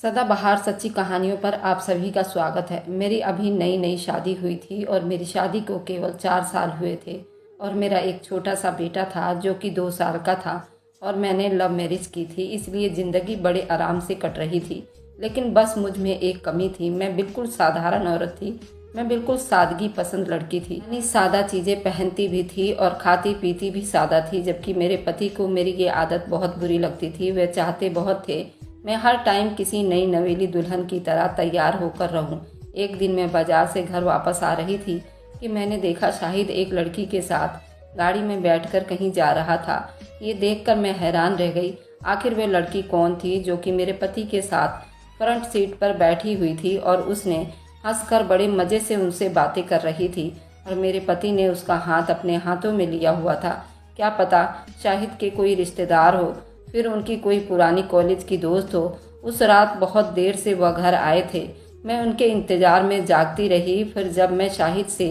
सदाबहार सच्ची कहानियों पर आप सभी का स्वागत है। मेरी अभी नई नई शादी हुई थी और मेरी शादी को केवल 4 साल हुए थे और मेरा एक छोटा सा बेटा था जो कि 2 साल का था और मैंने लव मैरिज की थी, इसलिए ज़िंदगी बड़े आराम से कट रही थी। लेकिन बस मुझ में एक कमी थी, मैं बिल्कुल साधारण औरत थी। मैं बिल्कुल सादगी पसंद लड़की थी, यानी सादा चीज़ें पहनती भी थी और खाती पीती भी सादा थी। जबकि मेरे पति को मेरी ये आदत बहुत बुरी लगती थी। वे चाहते बहुत थे मैं हर टाइम किसी नई नवेली दुल्हन की तरह तैयार होकर रहूं। एक दिन मैं बाजार से घर वापस आ रही थी कि मैंने देखा शाहिद एक लड़की के साथ गाड़ी में बैठकर कहीं जा रहा था। ये देखकर मैं हैरान रह गई। आखिर वह लड़की कौन थी जो कि मेरे पति के साथ फ्रंट सीट पर बैठी हुई थी और उसने हंसकर बड़े मज़े से उनसे बातें कर रही थी और मेरे पति ने उसका हाथ अपने हाथों में लिया हुआ था। क्या पता शाहिद के कोई रिश्तेदार हो, फिर उनकी कोई पुरानी कॉलेज की दोस्त हो। उस रात बहुत देर से वह घर आए थे। मैं उनके इंतज़ार में जागती रही। फिर जब मैं शाहिद से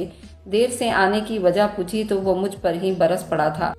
देर से आने की वजह पूछी तो वो मुझ पर ही बरस पड़ा था।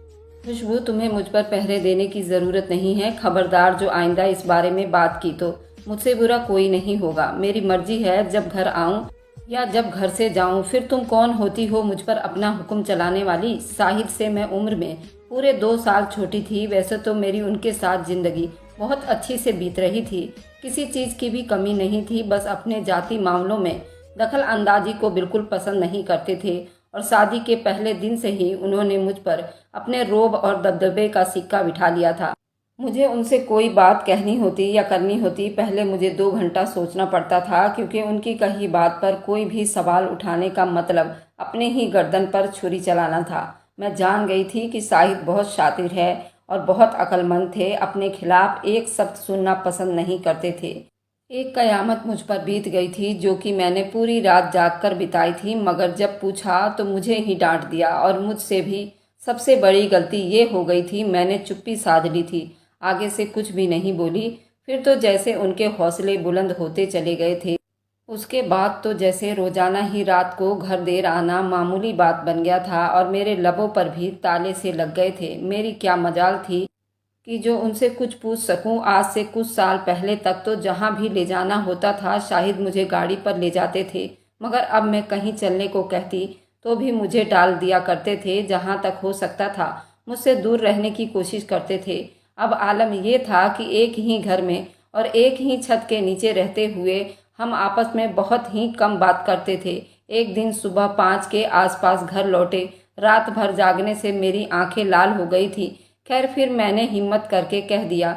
खुशबू, तुम्हें मुझ पर पहरे देने की ज़रूरत नहीं है। खबरदार, जो आइंदा इस बारे में बात की तो मुझसे बुरा कोई नहीं होगा। मेरी मर्जी है जब घर आऊँ या जब घर से जाऊं। फिर तुम कौन होती हो मुझ पर अपना हुक्म चलाने वाली? शाहिद से मैं उम्र में पूरे 2 साल छोटी थी। वैसे तो मेरी उनके साथ जिंदगी बहुत अच्छी से बीत रही थी, किसी चीज़ की भी कमी नहीं थी। बस अपने जाति मामलों में दखल अंदाजी को बिल्कुल पसंद नहीं करते थे और शादी के पहले दिन से ही उन्होंने मुझ पर अपने रोब और दबदबे का सिक्का बिठा लिया था। मुझे उनसे कोई बात कहनी होती या करनी होती, पहले मुझे 2 घंटा सोचना पड़ता था, क्योंकि उनकी कही बात पर कोई भी सवाल उठाने का मतलब अपने ही गर्दन पर छुरी चलाना था। मैं जान गई थी कि शाहिद बहुत शातिर है और बहुत अक्लमंद थे। अपने खिलाफ एक शब्द सुनना पसंद नहीं करते थे। एक कयामत मुझ पर बीत गई थी जो कि मैंने पूरी रात जागकर बिताई थी, मगर जब पूछा तो मुझे ही डांट दिया। और मुझसे भी सबसे बड़ी गलती ये हो गई थी, मैंने चुप्पी साध ली थी, आगे से कुछ भी नहीं बोली। फिर तो जैसे उनके हौसले बुलंद होते चले गए थे। उसके बाद तो जैसे रोजाना ही रात को घर देर आना मामूली बात बन गया था और मेरे लबों पर भी ताले से लग गए थे। मेरी क्या मजाल थी कि जो उनसे कुछ पूछ सकूं। आज से कुछ साल पहले तक तो जहां भी ले जाना होता था शाहिद मुझे गाड़ी पर ले जाते थे, मगर अब मैं कहीं चलने को कहती तो भी मुझे टाल दिया करते थे। जहां तक हो सकता था मुझसे दूर रहने की कोशिश करते थे। अब आलम यह था कि एक ही घर में और एक ही छत के नीचे रहते हुए हम आपस में बहुत ही कम बात करते थे। एक दिन सुबह 5 के आसपास घर लौटे। रात भर जागने से मेरी आंखें लाल हो गई थी। खैर, फिर मैंने हिम्मत करके कह दिया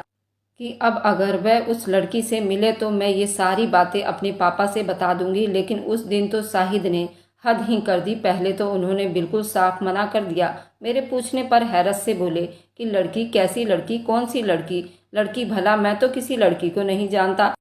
कि अब अगर वह उस लड़की से मिले तो मैं ये सारी बातें अपने पापा से बता दूंगी। लेकिन उस दिन तो शाहिद ने हद ही कर दी। पहले तो उन्होंने बिल्कुल साफ मना कर दिया। मेरे पूछने पर हैरत से बोले कि लड़की? कैसी लड़की? कौन सी लड़की? लड़की भला? मैं तो किसी लड़की को नहीं जानता।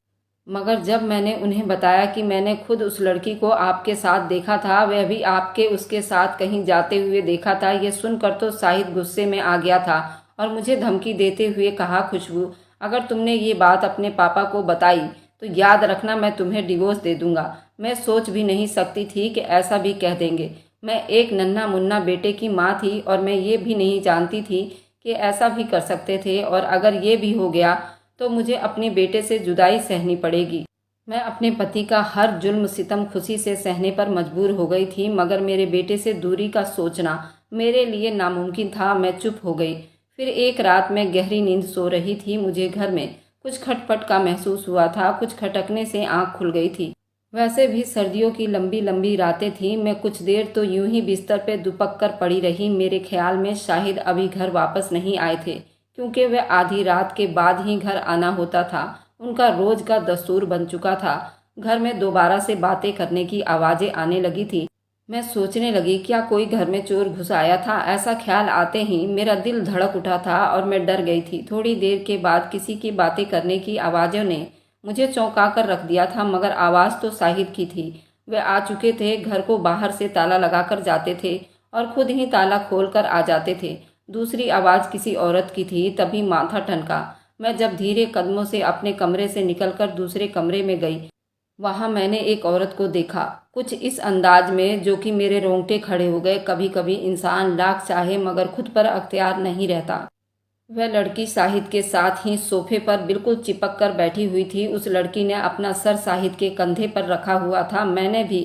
मगर जब मैंने उन्हें बताया कि मैंने खुद उस लड़की को आपके साथ देखा था, वह भी आपके उसके साथ कहीं जाते हुए देखा था, ये सुनकर तो शाहिद गुस्से में आ गया था और मुझे धमकी देते हुए कहा, खुशबू, अगर तुमने ये बात अपने पापा को बताई तो याद रखना मैं तुम्हें डिवोर्स दे दूंगा। मैं सोच भी नहीं सकती थी कि ऐसा भी कह देंगे। मैं एक नन्हा मुन्ना बेटे की माँ थी और मैं ये भी नहीं जानती थी कि ऐसा भी कर सकते थे, और अगर ये भी हो गया तो मुझे अपने बेटे से जुदाई सहनी पड़ेगी। मैं अपने पति का हर जुल्म सितम खुशी से सहने पर मजबूर हो गई थी, मगर मेरे बेटे से दूरी का सोचना मेरे लिए नामुमकिन था। मैं चुप हो गई। फिर एक रात मैं गहरी नींद सो रही थी। मुझे घर में कुछ खटपट का महसूस हुआ था। कुछ खटकने से आंख खुल गई थी। वैसे भी सर्दियों की लंबी लंबी रातें थीं। मैं कुछ देर तो यूं ही बिस्तर पे दुपक कर पड़ी रही। मेरे ख्याल में शाहिद अभी घर वापस नहीं आए थे, क्योंकि वह आधी रात के बाद ही घर आना होता था। उनका रोज का दस्तूर बन चुका था। घर में दोबारा से बातें करने की आवाज़ें आने लगी थी। मैं सोचने लगी, क्या कोई घर में चोर घुस आया था? ऐसा ख्याल आते ही मेरा दिल धड़क उठा था और मैं डर गई थी। थोड़ी देर के बाद किसी की बातें करने की आवाज़ों ने मुझे चौंका कर रख दिया था, मगर आवाज़ तो शाहिद की थी। वे आ चुके थे। घर को बाहर से ताला लगाकर जाते थे और खुद ही ताला खोल कर आ जाते थे। दूसरी आवाज़ किसी औरत की थी। तभी माथा ठनका। मैं जब धीरे कदमों से अपने कमरे से निकलकर दूसरे कमरे में गई, वहां मैंने एक औरत को देखा, कुछ इस अंदाज में जो कि मेरे रोंगटे खड़े हो गए। कभी कभी इंसान लाख चाहे मगर खुद पर अख्तियार नहीं रहता। वह लड़की शाहिद के साथ ही सोफे पर बिल्कुल चिपक कर बैठी हुई थी। उस लड़की ने अपना सर शाहिद के कंधे पर रखा हुआ था। मैंने भी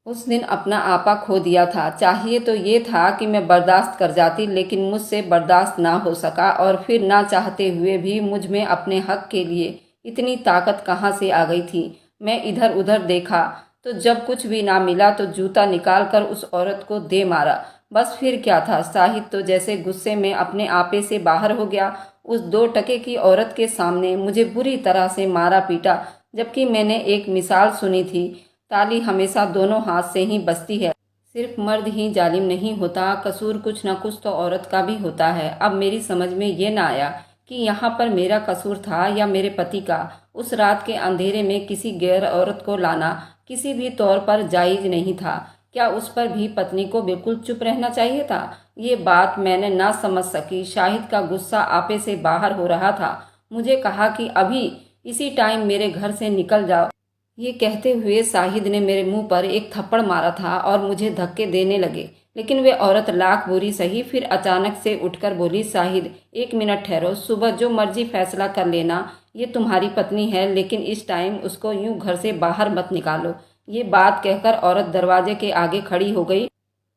उस दिन अपना आपा खो दिया था। चाहिए तो ये था कि मैं बर्दाश्त कर जाती, लेकिन मुझसे बर्दाश्त ना हो सका और फिर ना चाहते हुए भी मुझ में अपने हक के लिए इतनी ताकत कहाँ से आ गई थी। मैं इधर उधर देखा तो जब कुछ भी ना मिला तो जूता निकाल कर उस औरत को दे मारा। बस फिर क्या था, शाहिद तो जैसे गुस्से में अपने आपे से बाहर हो गया। उस 2 टके की औरत के सामने मुझे बुरी तरह से मारा पीटा, जबकि मैंने एक मिसाल सुनी थी, ताली हमेशा दोनों हाथ से ही बजती है। सिर्फ मर्द ही जालिम नहीं होता, कसूर कुछ न कुछ तो औरत का भी होता है। अब मेरी समझ में ये ना आया कि यहाँ पर मेरा कसूर था या मेरे पति का। उस रात के अंधेरे में किसी गैर औरत को लाना किसी भी तौर पर जायज नहीं था। क्या उस पर भी पत्नी को बिल्कुल चुप रहना चाहिए था? ये बात मैंने ना समझ सकी। शाहिद का गुस्सा आपे से बाहर हो रहा था। मुझे कहा कि अभी इसी टाइम मेरे घर से निकल जाओ। ये कहते हुए शाहिद ने मेरे मुंह पर एक थप्पड़ मारा था और मुझे धक्के देने लगे, लेकिन वे औरत लाख बुरी सही। फिर अचानक से उठकर बोली, शाहिद 1 मिनट ठहरो, सुबह जो मर्जी फैसला कर लेना। ये तुम्हारी पत्नी है, लेकिन इस टाइम उसको यूं घर से बाहर मत निकालो। ये बात कहकर औरत दरवाजे के आगे खड़ी हो गई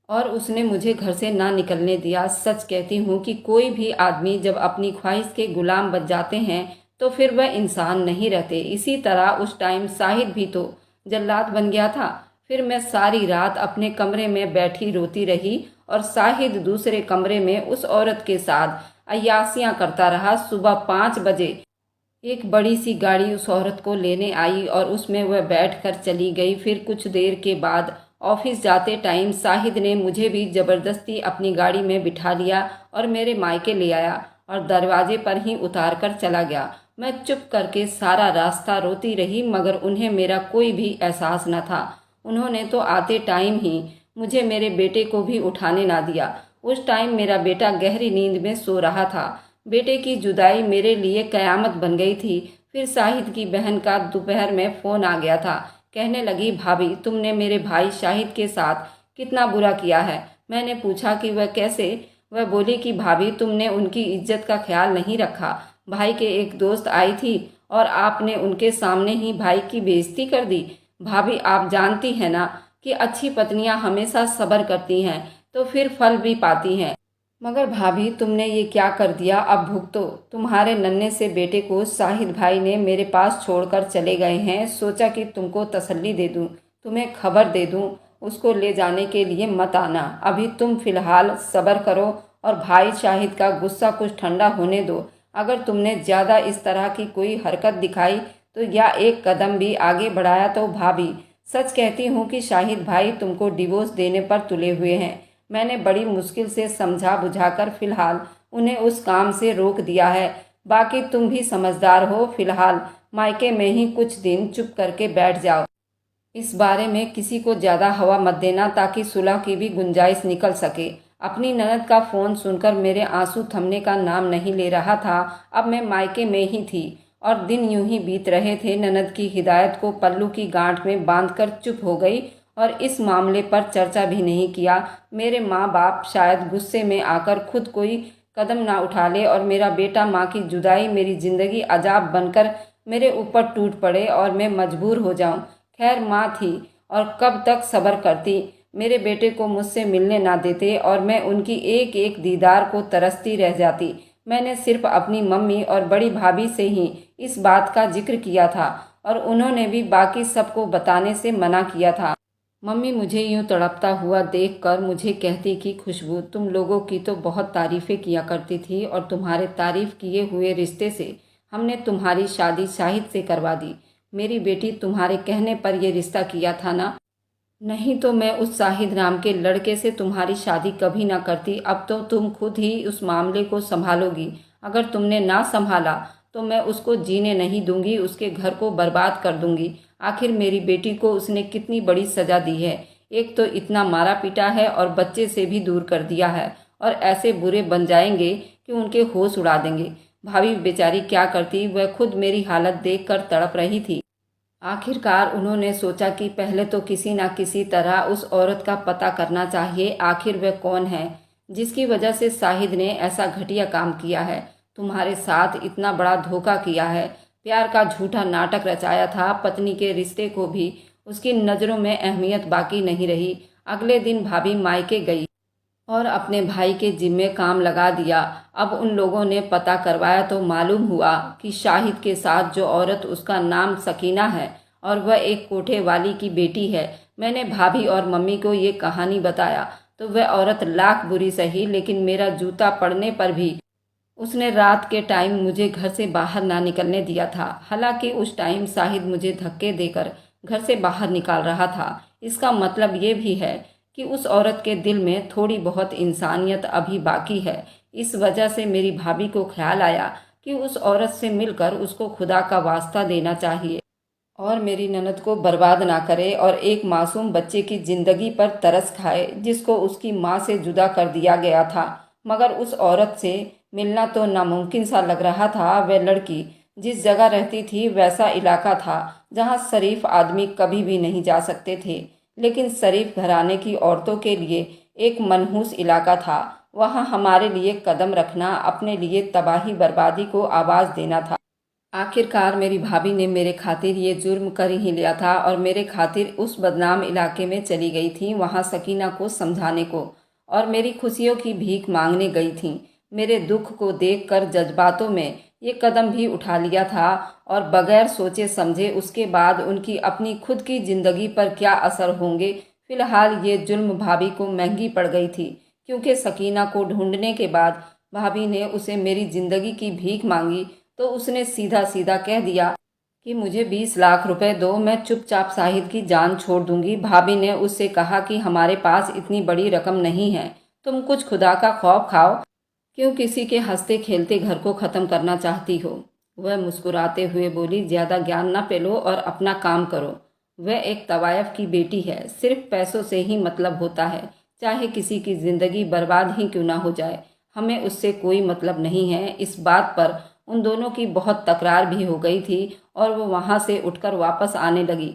और उसने मुझे घर से ना निकलने दिया। सच कहती हूँ कि कोई भी आदमी जब अपनी ख्वाहिश के गुलाम बन जाते हैं तो फिर वह इंसान नहीं रहते। इसी तरह उस टाइम शाहिद भी तो जल्लाद बन गया था। फिर मैं सारी रात अपने कमरे में बैठी रोती रही और शाहिद दूसरे कमरे में उस औरत के साथ अय्यासियाँ करता रहा। सुबह 5 बजे एक बड़ी सी गाड़ी उस औरत को लेने आई और उसमें वह बैठकर चली गई। फिर कुछ देर के बाद ऑफिस जाते टाइम शाहिद ने मुझे भी ज़बरदस्ती अपनी गाड़ी में बिठा लिया और मेरे मायके ले आया और दरवाजे पर ही उतार कर चला गया। मैं चुप करके सारा रास्ता रोती रही, मगर उन्हें मेरा कोई भी एहसास न था। उन्होंने तो आते टाइम ही मुझे मेरे बेटे को भी उठाने ना दिया। उस टाइम मेरा बेटा गहरी नींद में सो रहा था। बेटे की जुदाई मेरे लिए कयामत बन गई थी। फिर शाहिद की बहन का दोपहर में फ़ोन आ गया था। कहने लगी, भाभी तुमने मेरे भाई शाहिद के साथ कितना बुरा किया है। मैंने पूछा कि वह कैसे? वह बोली कि भाभी तुमने उनकी इज्जत का ख्याल नहीं रखा। भाई के एक दोस्त आई थी और आपने उनके सामने ही भाई की बेइज्जती कर दी। भाभी आप जानती हैं ना कि अच्छी पत्नियां हमेशा सब्र करती हैं तो फिर फल भी पाती हैं। मगर भाभी तुमने ये क्या कर दिया, अब भुगतो। तुम्हारे नन्हे से बेटे को शाहिद भाई ने मेरे पास छोड़कर चले गए हैं। सोचा कि तुमको तसल्ली दे दूं, तुम्हें खबर दे दूं। उसको ले जाने के लिए मत आना। अभी तुम फिलहाल सब्र करो और भाई शाहिद का गुस्सा कुछ ठंडा होने दो। अगर तुमने ज़्यादा इस तरह की कोई हरकत दिखाई तो या एक कदम भी आगे बढ़ाया तो भाभी सच कहती हूँ कि शाहिद भाई तुमको डिवोर्स देने पर तुले हुए हैं। मैंने बड़ी मुश्किल से समझा बुझाकर फिलहाल उन्हें उस काम से रोक दिया है। बाकी तुम भी समझदार हो, फिलहाल मायके में ही कुछ दिन चुप करके बैठ जाओ। इस बारे में किसी को ज़्यादा हवा मत देना ताकि सुलह की भी गुंजाइश निकल सके। अपनी ननद का फ़ोन सुनकर मेरे आंसू थमने का नाम नहीं ले रहा था। अब मैं मायके में ही थी और दिन यूं ही बीत रहे थे। ननद की हिदायत को पल्लू की गांठ में बांधकर चुप हो गई और इस मामले पर चर्चा भी नहीं किया। मेरे माँ बाप शायद गुस्से में आकर खुद कोई कदम ना उठा ले और मेरा बेटा माँ की जुदाई मेरी ज़िंदगी अजाब बनकर मेरे ऊपर टूट पड़े और मैं मजबूर हो जाऊं। खैर माँ थी और कब तक सब्र करती। मेरे बेटे को मुझसे मिलने ना देते और मैं उनकी एक एक दीदार को तरसती रह जाती। मैंने सिर्फ अपनी मम्मी और बड़ी भाभी से ही इस बात का जिक्र किया था और उन्होंने भी बाकी सबको बताने से मना किया था। मम्मी मुझे यूं तड़पता हुआ देखकर मुझे कहती कि खुशबू तुम लोगों की तो बहुत तारीफ़ें किया करती थी और तुम्हारे तारीफ़ किए हुए रिश्ते से हमने तुम्हारी शादी शाहिद से करवा दी। मेरी बेटी तुम्हारे कहने पर यह रिश्ता किया था ना, नहीं तो मैं उस शाहिद नाम के लड़के से तुम्हारी शादी कभी ना करती। अब तो तुम खुद ही उस मामले को संभालोगी। अगर तुमने ना संभाला तो मैं उसको जीने नहीं दूंगी, उसके घर को बर्बाद कर दूंगी। आखिर मेरी बेटी को उसने कितनी बड़ी सजा दी है। एक तो इतना मारा पीटा है और बच्चे से भी दूर कर दिया है और ऐसे बुरे बन जाएंगे कि उनके होश उड़ा देंगे। भाभी बेचारी क्या करती, वह खुद मेरी हालत देखकर तड़प रही थी। आखिरकार उन्होंने सोचा कि पहले तो किसी न किसी तरह उस औरत का पता करना चाहिए। आखिर वह कौन है जिसकी वजह से शाहिद ने ऐसा घटिया काम किया है। तुम्हारे साथ इतना बड़ा धोखा किया है, प्यार का झूठा नाटक रचाया था। पत्नी के रिश्ते को भी उसकी नज़रों में अहमियत बाकी नहीं रही। अगले दिन भाभी मायके गई और अपने भाई के जिम्मे काम लगा दिया। अब उन लोगों ने पता करवाया तो मालूम हुआ कि शाहिद के साथ जो औरत, उसका नाम सकीना है और वह एक कोठे वाली की बेटी है। मैंने भाभी और मम्मी को ये कहानी बताया तो वह औरत लाख बुरी सही, लेकिन मेरा जूता पड़ने पर भी उसने रात के टाइम मुझे घर से बाहर ना निकलने दिया था। हालांकि उस टाइम शाहिद मुझे धक्के देकर घर से बाहर निकाल रहा था। इसका मतलब ये भी है कि उस औरत के दिल में थोड़ी बहुत इंसानियत अभी बाकी है। इस वजह से मेरी भाभी को ख्याल आया कि उस औरत से मिलकर उसको खुदा का वास्ता देना चाहिए और मेरी ननद को बर्बाद ना करे और एक मासूम बच्चे की जिंदगी पर तरस खाए जिसको उसकी माँ से जुदा कर दिया गया था। मगर उस औरत से मिलना तो नामुमकिन सा लग रहा था। वह लड़की जिस जगह रहती थी वैसा इलाका था जहाँ शरीफ आदमी कभी भी नहीं जा सकते थे, लेकिन शरीफ घराने की औरतों के लिए एक मनहूस इलाका था। वहाँ हमारे लिए कदम रखना अपने लिए तबाही बर्बादी को आवाज़ देना था। आखिरकार मेरी भाभी ने मेरे खातिर ये जुर्म कर ही लिया था और मेरे खातिर उस बदनाम इलाके में चली गई थी, वहाँ सकीना को समझाने को और मेरी खुशियों की भीख मांगने गई थी। मेरे दुख को देखकर जज्बातों में ये कदम भी उठा लिया था और बगैर सोचे समझे उसके बाद उनकी अपनी खुद की ज़िंदगी पर क्या असर होंगे। फिलहाल ये जुल्म भाभी को महंगी पड़ गई थी, क्योंकि सकीना को ढूंढने के बाद भाभी ने उसे मेरी ज़िंदगी की भीख मांगी तो उसने सीधा सीधा कह दिया कि मुझे 20 लाख रुपए दो, मैं चुपचाप शाहिद की जान छोड़ दूंगी। भाभी ने उससे कहा कि हमारे पास इतनी बड़ी रकम नहीं है, तुम कुछ खुदा का खौफ खाओ, क्यों किसी के हंसते खेलते घर को ख़त्म करना चाहती हो। वह मुस्कुराते हुए बोली, ज़्यादा ज्ञान ना पेलो और अपना काम करो। वह एक तवायफ की बेटी है, सिर्फ पैसों से ही मतलब होता है, चाहे किसी की ज़िंदगी बर्बाद ही क्यों ना हो जाए, हमें उससे कोई मतलब नहीं है। इस बात पर उन दोनों की बहुत तकरार भी हो गई थी और वो वहाँ से उठकर वापस आने लगी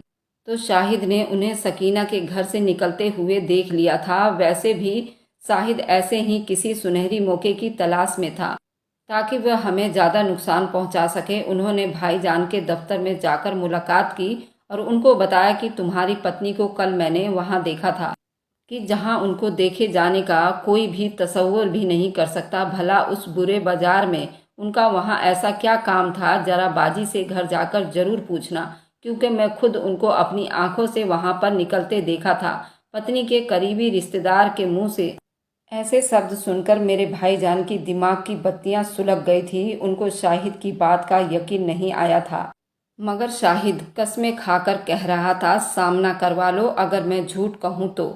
तो शाहिद ने उन्हें सकीना के घर से निकलते हुए देख लिया था। वैसे भी शाहिद ऐसे ही किसी सुनहरी मौके की तलाश में था ताकि वह हमें ज़्यादा नुकसान पहुंचा सके। उन्होंने भाईजान के दफ्तर में जाकर मुलाकात की और उनको बताया कि तुम्हारी पत्नी को कल मैंने वहां देखा था, कि जहां उनको देखे जाने का कोई भी तसव्वुर भी नहीं कर सकता। भला उस बुरे बाजार में उनका वहां ऐसा क्या काम था, जरा बाजी से घर जाकर जरूर पूछना, क्योंकि मैं खुद उनको अपनी आंखों से वहां पर निकलते देखा था। पत्नी के करीबी रिश्तेदार के मुंह से ऐसे शब्द सुनकर मेरे भाईजान की दिमाग की बत्तियां सुलग गई थी। उनको शाहिद की बात का यकीन नहीं आया था, मगर शाहिद कस्में खाकर कह रहा था, सामना करवा लो, अगर मैं झूठ कहूँ तो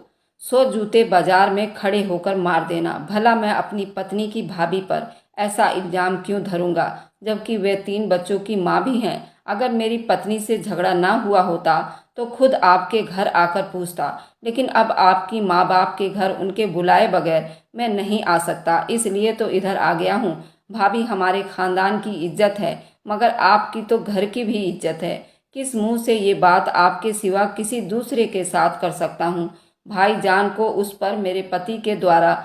100 जूते बाजार में खड़े होकर मार देना। भला मैं अपनी पत्नी की भाभी पर ऐसा इल्ज़ाम क्यों धरूंगा, जबकि वे 3 बच्चों की माँ भी हैं। अगर मेरी पत्नी से झगड़ा ना हुआ होता तो खुद आपके घर आकर पूछता, लेकिन अब आपकी माँ बाप के घर उनके बुलाए बगैर मैं नहीं आ सकता, इसलिए तो इधर आ गया हूँ। भाभी हमारे खानदान की इज्जत है, मगर आपकी तो घर की भी इज्जत है। किस मुंह से ये बात आपके सिवा किसी दूसरे के साथ कर सकता हूँ। भाईजान को उस पर मेरे पति के द्वारा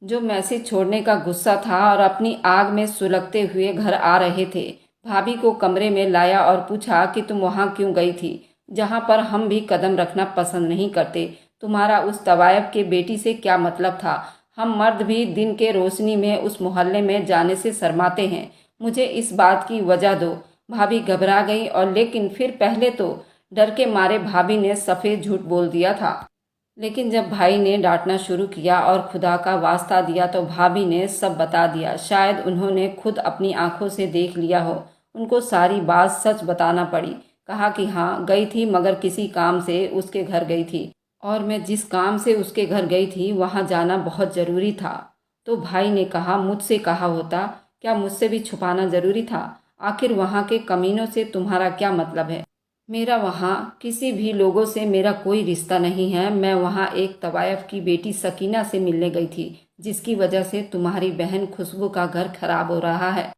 जो मैसेज छोड़ने का गुस्सा था और अपनी आग में सुलगते हुए घर आ रहे थे। भाभी को कमरे में लाया और पूछा कि तुम वहाँ क्यों गई थी, जहाँ पर हम भी कदम रखना पसंद नहीं करते। तुम्हारा उस तवायफ के बेटी से क्या मतलब था। हम मर्द भी दिन के रोशनी में उस मोहल्ले में जाने से शर्माते हैं। मुझे इस बात की वजह दो। भाभी घबरा गई और लेकिन फिर पहले तो डर के मारे भाभी ने सफ़ेद झूठ बोल दिया था, लेकिन जब भाई ने डांटना शुरू किया और खुदा का वास्ता दिया तो भाभी ने सब बता दिया। शायद उन्होंने खुद अपनी आंखों से देख लिया हो। उनको सारी बात सच बताना पड़ी। कहा कि हाँ गई थी, मगर किसी काम से उसके घर गई थी और मैं जिस काम से उसके घर गई थी वहाँ जाना बहुत ज़रूरी था। तो भाई ने कहा, मुझसे कहा होता, क्या मुझसे भी छुपाना ज़रूरी था। आखिर वहाँ के कमीनों से तुम्हारा क्या मतलब है। मेरा वहाँ किसी भी लोगों से मेरा कोई रिश्ता नहीं है। मैं वहाँ एक तवायफ की बेटी सकीना से मिलने गई थी, जिसकी वजह से तुम्हारी बहन खुशबू का घर खराब हो रहा है।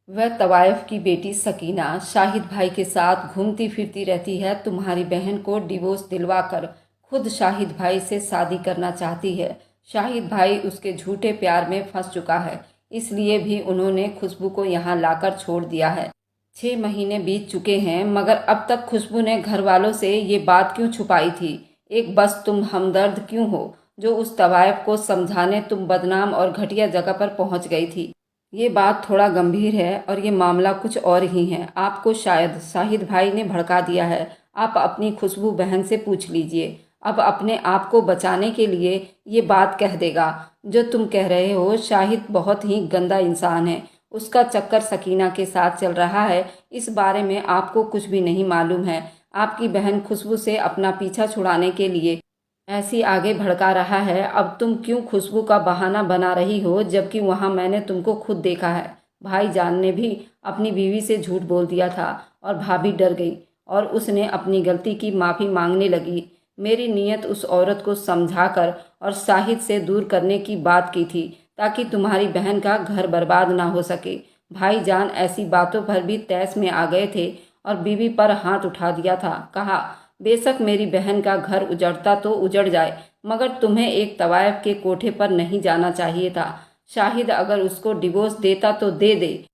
वह तवायफ की बेटी सकीना शाहिद भाई के साथ घूमती फिरती रहती है। तुम्हारी बहन को डिवोर्स दिलवाकर खुद शाहिद भाई से शादी करना चाहती है। शाहिद भाई उसके झूठे प्यार में फंस चुका है, इसलिए भी उन्होंने खुशबू को यहाँ लाकर छोड़ दिया है। 6 महीने बीत चुके हैं, मगर अब तक खुशबू ने घर वालों से ये बात क्यों छुपाई थी? एक बस तुम हमदर्द क्यों हो जो उस तवायफ को समझाने तुम बदनाम और घटिया जगह पर पहुंच गई थी? ये बात थोड़ा गंभीर है और ये मामला कुछ और ही है। आपको शायद शाहिद भाई ने भड़का दिया है। आप अपनी खुशबू बहन से पूछ लीजिए। अब अपने आप को बचाने के लिए ये बात कह देगा जो तुम कह रहे हो। शाहिद बहुत ही गंदा इंसान है। उसका चक्कर सकीना के साथ चल रहा है। इस बारे में आपको कुछ भी नहीं मालूम है। आपकी बहन खुशबू से अपना पीछा छुड़ाने के लिए ऐसी आगे भड़का रहा है। अब तुम क्यों खुशबू का बहाना बना रही हो, जबकि वहाँ मैंने तुमको खुद देखा है। भाईजान ने भी अपनी बीवी से झूठ बोल दिया था और भाभी डर गई और उसने अपनी गलती की माफ़ी मांगने लगी। मेरी नीयत उस औरत को समझाकर और शाहिद से दूर करने की बात की थी ताकि तुम्हारी बहन का घर बर्बाद ना हो सके। भाईजान ऐसी बातों पर भी तैस में आ गए थे और बीवी पर हाथ उठा दिया था। कहा, बेशक मेरी बहन का घर उजड़ता तो उजड़ जाए, मगर तुम्हें एक तवायफ के कोठे पर नहीं जाना चाहिए था। शाहिद अगर उसको डिवोर्स देता तो दे दे,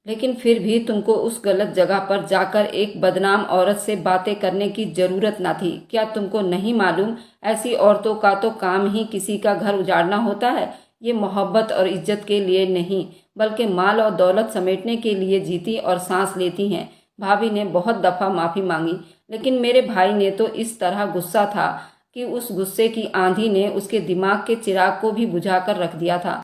लेकिन फिर भी तुमको उस गलत जगह पर जाकर एक बदनाम औरत से बातें करने की जरूरत ना थी। क्या तुमको नहीं मालूम, ऐसी औरतों का तो काम ही किसी का घर उजाड़ना होता है। ये मोहब्बत और इज्जत के लिए नहीं, बल्कि माल और दौलत समेटने के लिए जीती और सांस लेती हैं। भाभी ने बहुत दफ़ा माफ़ी मांगी, लेकिन मेरे भाई ने तो इस तरह गुस्सा था कि उस गुस्से की आंधी ने उसके दिमाग के चिराग को भी बुझाकर रख दिया था।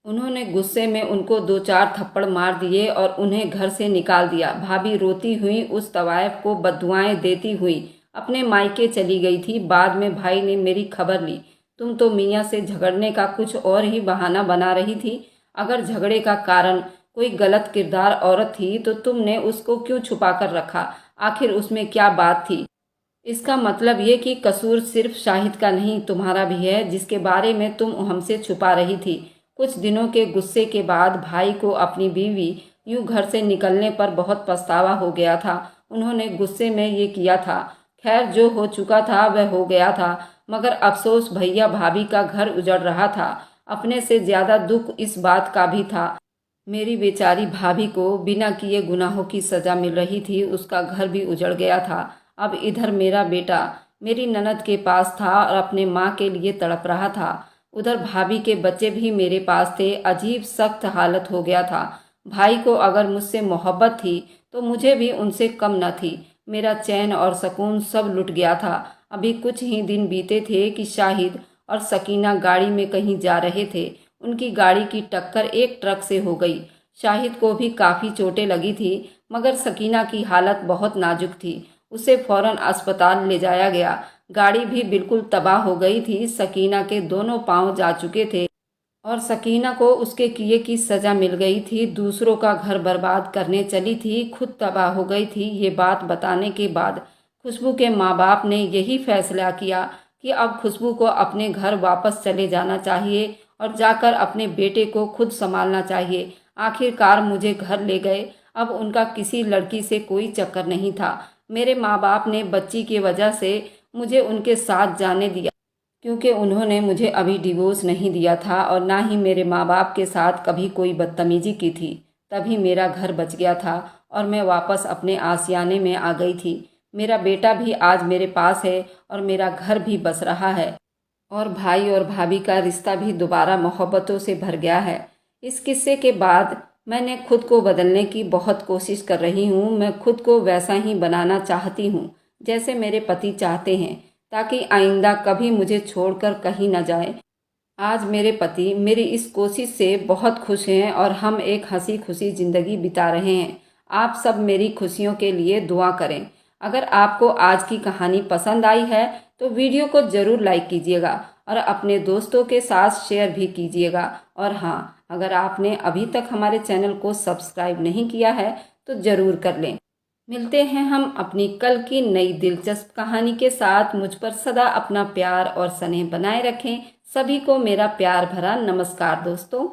उन्होंने गुस्से में उनको 2-4 थप्पड़ मार दिए और उन्हें घर से निकाल दिया। भाभी रोती हुई उस तवायफ को बद्दुआएं देती हुई अपने मायके चली गई थी। बाद में भाई ने मेरी खबर ली। तुम तो मियाँ से झगड़ने का कुछ और ही बहाना बना रही थी। अगर झगड़े का कारण कोई गलत किरदार औरत थी तो तुमने उसको क्यों छुपा कर रखा? आखिर उसमें क्या बात थी? इसका मतलब ये कि कसूर सिर्फ शाहिद का नहीं, तुम्हारा भी है, जिसके बारे में तुम हमसे छुपा रही थी। कुछ दिनों के गुस्से के बाद भाई को अपनी बीवी यूं घर से निकलने पर बहुत पछतावा हो गया था। उन्होंने गुस्से में ये किया था। खैर, जो हो चुका था वह हो गया था, मगर अफसोस भैया भाभी का घर उजड़ रहा था। अपने से ज्यादा दुख इस बात का भी था। मेरी बेचारी भाभी को बिना किए गुनाहों की सजा मिल रही थी। उसका घर भी उजड़ गया था। अब इधर मेरा बेटा मेरी ननद के पास था और अपने माँ के लिए तड़प रहा था। उधर भाभी के बच्चे भी मेरे पास थे। अजीब सख्त हालत हो गया था। भाई को अगर मुझसे मोहब्बत थी तो मुझे भी उनसे कम न थी। मेरा चैन और सुकून सब लुट गया था। अभी कुछ ही दिन बीते थे कि शाहिद और सकीना गाड़ी में कहीं जा रहे थे। उनकी गाड़ी की टक्कर एक ट्रक से हो गई। शाहिद को भी काफ़ी चोटें लगी थी, मगर सकीना की हालत बहुत नाजुक थी। उसे फौरन अस्पताल ले जाया गया। गाड़ी भी बिल्कुल तबाह हो गई थी। सकीना के दोनों पांव जा चुके थे और सकीना को उसके किए की सज़ा मिल गई थी। दूसरों का घर बर्बाद करने चली थी, खुद तबाह हो गई थी। ये बात बताने के बाद खुशबू के माँ बाप ने यही फैसला किया कि अब खुशबू को अपने घर वापस चले जाना चाहिए और जाकर अपने बेटे को खुद संभालना चाहिए। आखिरकार मुझे घर ले गए। अब उनका किसी लड़की से कोई चक्कर नहीं था। मेरे माँ बाप ने बच्ची की वजह से मुझे उनके साथ जाने दिया, क्योंकि उन्होंने मुझे अभी डिवोर्स नहीं दिया था और ना ही मेरे माँ बाप के साथ कभी कोई बदतमीजी की थी। तभी मेरा घर बच गया था और मैं वापस अपने आशियाने में आ गई थी। मेरा बेटा भी आज मेरे पास है और मेरा घर भी बस रहा है और भाई और भाभी का रिश्ता भी दोबारा मोहब्बतों से भर गया है। इस किस्से के बाद मैंने खुद को बदलने की बहुत कोशिश कर रही हूँ। मैं खुद को वैसा ही बनाना चाहती हूँ जैसे मेरे पति चाहते हैं, ताकि आइंदा कभी मुझे छोड़कर कहीं न जाए। आज मेरे पति मेरी इस कोशिश से बहुत खुश हैं और हम एक हंसी खुशी ज़िंदगी बिता रहे हैं। आप सब मेरी खुशियों के लिए दुआ करें। अगर आपको आज की कहानी पसंद आई है तो वीडियो को ज़रूर लाइक कीजिएगा और अपने दोस्तों के साथ शेयर भी कीजिएगा। और हाँ, अगर आपने अभी तक हमारे चैनल को सब्सक्राइब नहीं किया है तो ज़रूर कर लें। मिलते हैं हम अपनी कल की नई दिलचस्प कहानी के साथ। मुझ पर सदा अपना प्यार और स्नेह बनाए रखें। सभी को मेरा प्यार भरा नमस्कार दोस्तों।